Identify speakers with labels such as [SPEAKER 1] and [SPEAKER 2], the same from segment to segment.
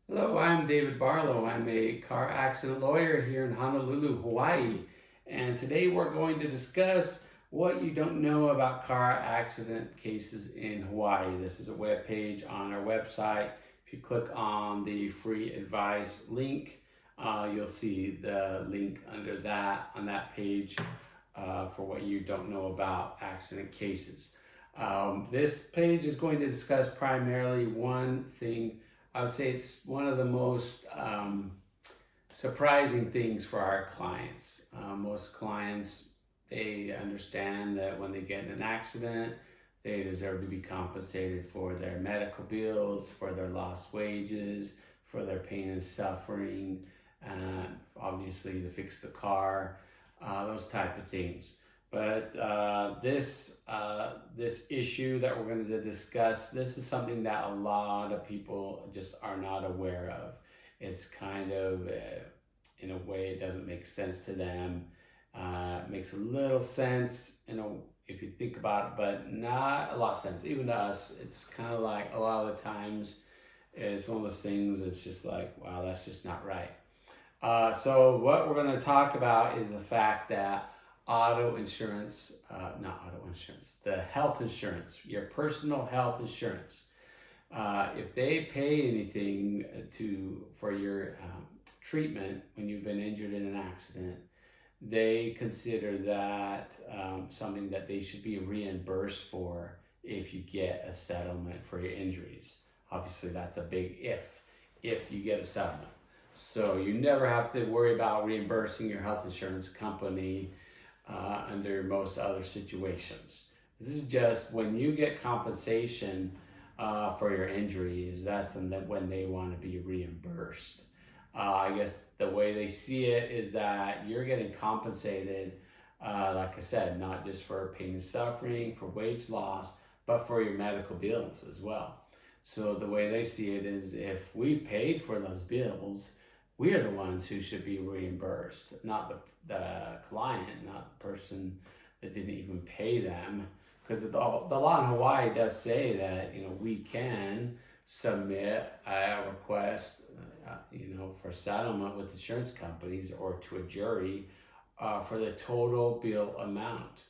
[SPEAKER 1] Hello, I'm David Barlow. I'm a car accident lawyer here in Honolulu, Hawaii. And today we're going to discuss what you don't know about car accident cases in Hawaii. This is a web page on our website. If you click on the free advice link, you'll see the link under that on that page for what you don't know about accident cases. This page is going to discuss primarily one thing. I would say it's one of the most surprising things for our clients. Most clients, they understand that when they get in an accident, they deserve to be compensated for their medical bills, for their lost wages, for their pain and suffering, obviously to fix the car, those type of things. But this issue that we're going to discuss, this is something that a lot of people just are not aware of. It's kind of, in a way, it doesn't make sense to them. It makes a little sense, if you think about it, but not a lot of sense. Even to us, it's kind of like a lot of the times, it's one of those things. It's just like, wow, that's just not right. So what we're going to talk about is the fact that not auto insurance, the health insurance, your personal health insurance, if they pay anything for your treatment when you've been injured in an accident, they consider that something that they should be reimbursed for if you get a settlement for your injuries. Obviously, that's a big if you get a settlement. So you never have to worry about reimbursing your health insurance company under most other situations. This is just when you get compensation for your injuries, that's when they want to be reimbursed. I guess the way they see it is that you're getting compensated, like I said, not just for pain and suffering, for wage loss, but for your medical bills as well. So the way they see it is if we've paid for those bills, we are the ones who should be reimbursed, not the client, not the person that didn't even pay them. Because the law in Hawaii does say that we can submit a request, for settlement with insurance companies or to a jury for the total bill amount.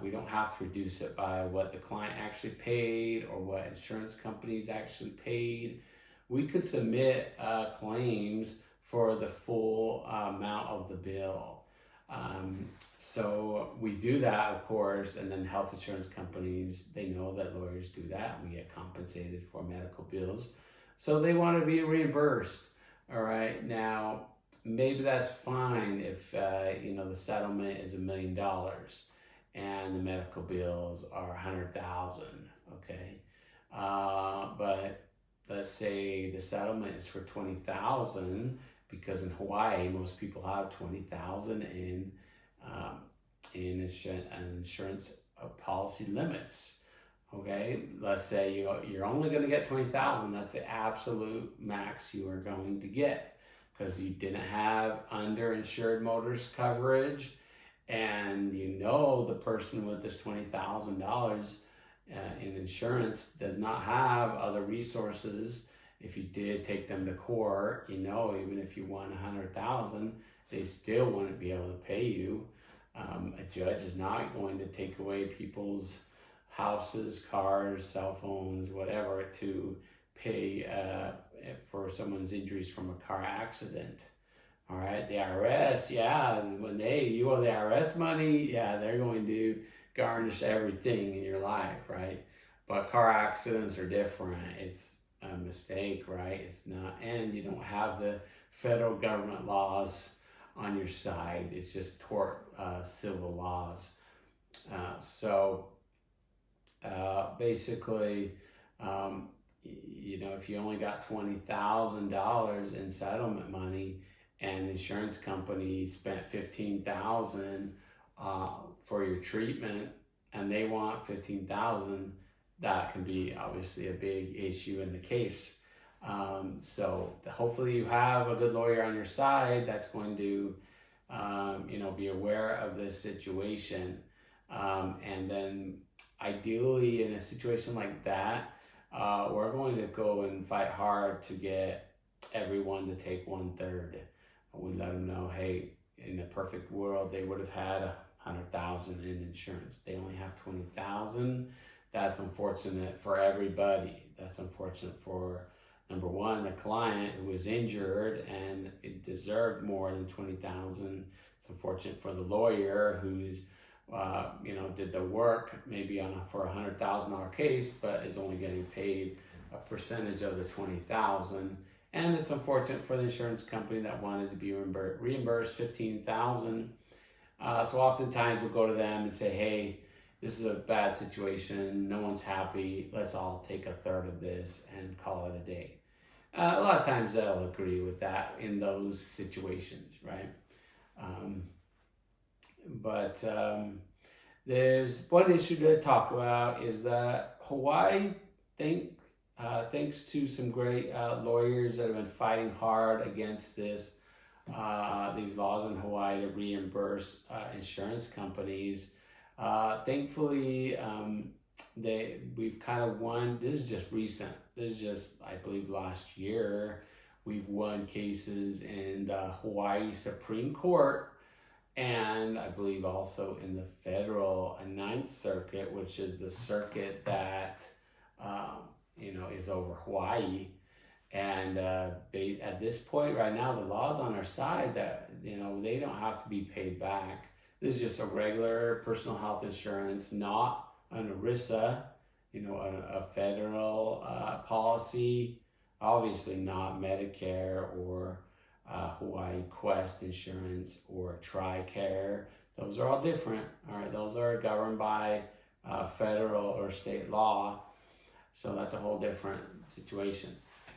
[SPEAKER 1] We don't have to reduce it by what the client actually paid or what insurance companies actually paid. We could submit claims for the full amount of the bill. So we do that, of course, and then health insurance companies, they know that lawyers do that, and we get compensated for medical bills. So they want to be reimbursed. All right, now maybe that's fine if the settlement is $1 million and the medical bills are 100,000. Okay, but let's say the settlement is for 20,000 because in Hawaii most people have 20,000 in insurance policy limits. Okay, let's say you're only going to get 20,000. That's the absolute max you are going to get because you didn't have underinsured motorist coverage, and the person with this $20,000 in insurance does not have other resources. If you did take them to court, even if you won 100,000, they still wouldn't be able to pay you. A judge is not going to take away people's houses, cars, cell phones, whatever, to pay for someone's injuries from a car accident. All right, the IRS, yeah, when you owe the IRS money, yeah, they're going to garnish everything in your life, right? But car accidents are different. It's a mistake, right? It's not, and you don't have the federal government laws on your side. It's just tort civil laws. So basically, if you only got $20,000 in settlement money and the insurance company spent $15,000 for your treatment and they want $15,000, that can be obviously a big issue in the case. So hopefully you have a good lawyer on your side that's going to be aware of this situation. And then ideally in a situation like that, we're going to go and fight hard to get everyone to take 1/3. We let them know, hey, in a perfect world, they would have had 100,000 in insurance. They only have 20,000. That's unfortunate for everybody. That's unfortunate for, number one, the client who was injured and it deserved more than 20,000. It's unfortunate for the lawyer who's did the work maybe for $100,000 case, but is only getting paid a percentage of the 20,000. And it's unfortunate for the insurance company that wanted to be reimbursed 15,000. So oftentimes we'll go to them and say, hey, this is a bad situation. No one's happy. Let's all take 1/3 of this and call it a day. A lot of times they'll agree with that in those situations, right? But there's one issue to talk about is that Hawaii, thanks to some great lawyers that have been fighting hard against these laws in Hawaii to reimburse insurance companies. Thankfully, we've kind of won. This is just recent. This is just, I believe, last year. We've won cases in the Hawaii Supreme Court, and I believe also in the federal Ninth Circuit, which is the circuit that is over Hawaii. And at this point right now, the law's on our side that they don't have to be paid back. This is just a regular personal health insurance, not an ERISA, a federal policy. Obviously not Medicare or Hawaii Quest Insurance or TRICARE. Those are all different. All right, those are governed by federal or state law. So that's a whole different situation.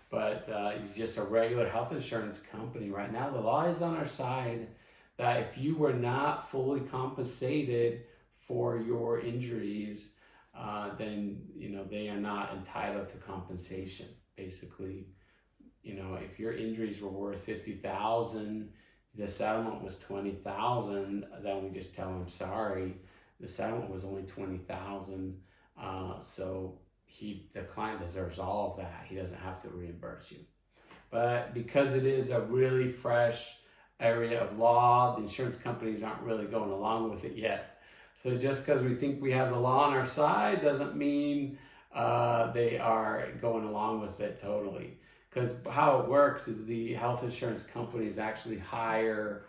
[SPEAKER 1] But just a regular health insurance company right now, the law is on our side that if you were not fully compensated for your injuries, then they are not entitled to compensation. Basically, if your injuries were worth 50,000, the settlement was 20,000, then we just tell them sorry. The settlement was only 20,000, so the client deserves all of that. He doesn't have to reimburse you. But because it is a really fresh area of law, the insurance companies aren't really going along with it yet. So just because we think we have the law on our side doesn't mean they are going along with it totally. Because how it works is the health insurance companies actually hire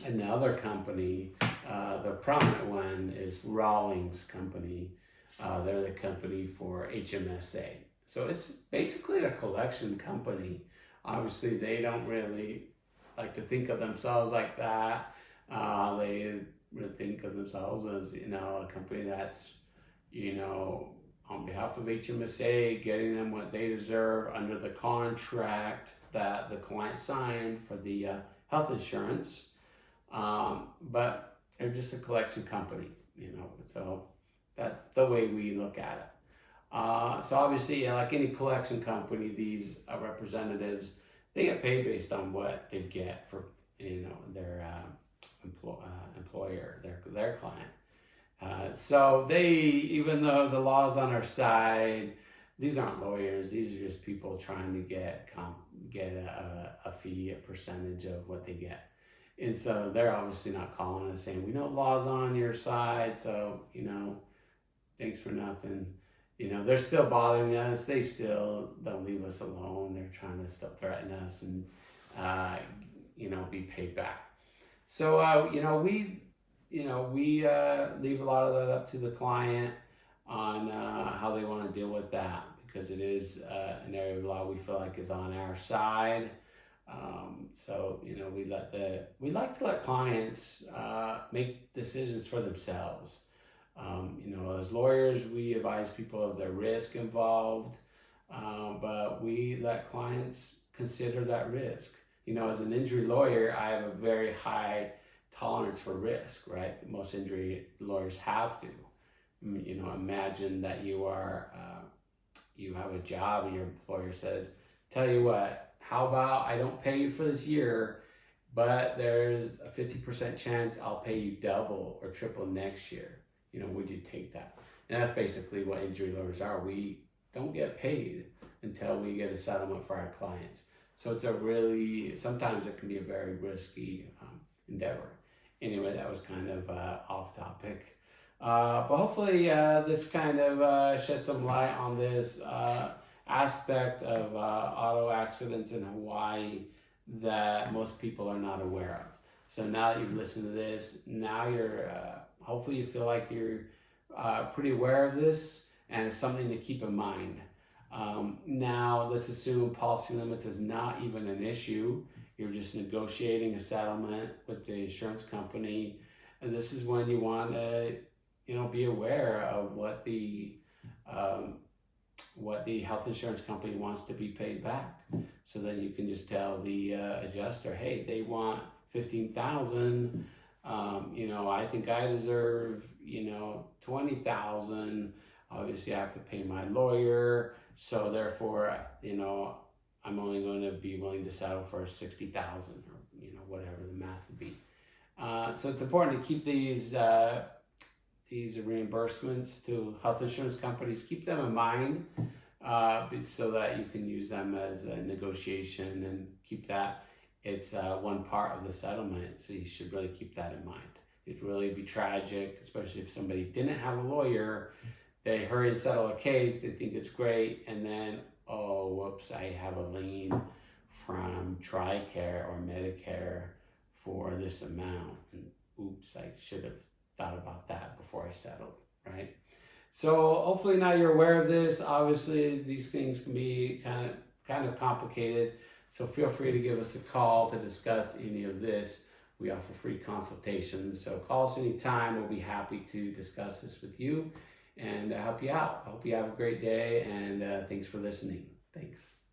[SPEAKER 1] another company. The prominent one is Rawlings Company. They're the company for HMSA. So it's basically a collection company. Obviously, they don't really like to think of themselves like that. They really think of themselves as, a company that's, on behalf of HMSA, getting them what they deserve under the contract that the client signed for the health insurance. But they're just a collection company, so that's the way we look at it. So obviously, like any collection company, these representatives, they get paid based on what they get for their employer, their client. So they, even though the law's on our side, these aren't lawyers. These are just people trying to get a fee, a percentage of what they get. And so they're obviously not calling us saying, we know the law's on your side, so, thanks for nothing. They're still bothering us. They still don't leave us alone. They're trying to still threaten us and, be paid back. So, we leave a lot of that up to the client on how they want to deal with that, because it is an area of law we feel like is on our side. So we like to let clients make decisions for themselves. As lawyers, we advise people of the risk involved, but we let clients consider that risk. As an injury lawyer, I have a very high tolerance for risk, right? Most injury lawyers have to. Imagine that you have a job and your employer says, tell you what, how about I don't pay you for this year, but there's a 50% chance I'll pay you double or triple next year. Would you take that? And that's basically what injury lawyers are. We don't get paid until we get a settlement for our clients. So it's a really, sometimes it can be a very risky endeavor. Anyway, that was kind of off topic. But hopefully this kind of shed some light on this aspect of auto accidents in Hawaii that most people are not aware of. So now that you've listened to this, now you're, hopefully you feel like you're pretty aware of this and it's something to keep in mind. Now let's assume policy limits is not even an issue. You're just negotiating a settlement with the insurance company. And this is when you want to, be aware of what the health insurance company wants to be paid back. So then you can just tell the adjuster, hey, they want $15,000. I think I deserve, $20,000. Obviously, I have to pay my lawyer. So therefore, I'm only going to be willing to settle for $60,000 or, whatever the math would be. So it's important to keep these reimbursements to health insurance companies, keep them in mind so that you can use them as a negotiation and keep that. It's one part of the settlement, so you should really keep that in mind. It'd really be tragic, especially if somebody didn't have a lawyer. They hurry and settle a case, they think it's great, and then, oh, whoops, I have a lien from TRICARE or Medicare for this amount. And oops, I should have thought about that before I settled, right? So hopefully now you're aware of this. Obviously, these things can be kind of complicated. So feel free to give us a call to discuss any of this. We offer free consultations. So call us anytime. We'll be happy to discuss this with you and help you out. I hope you have a great day, and thanks for listening. Thanks.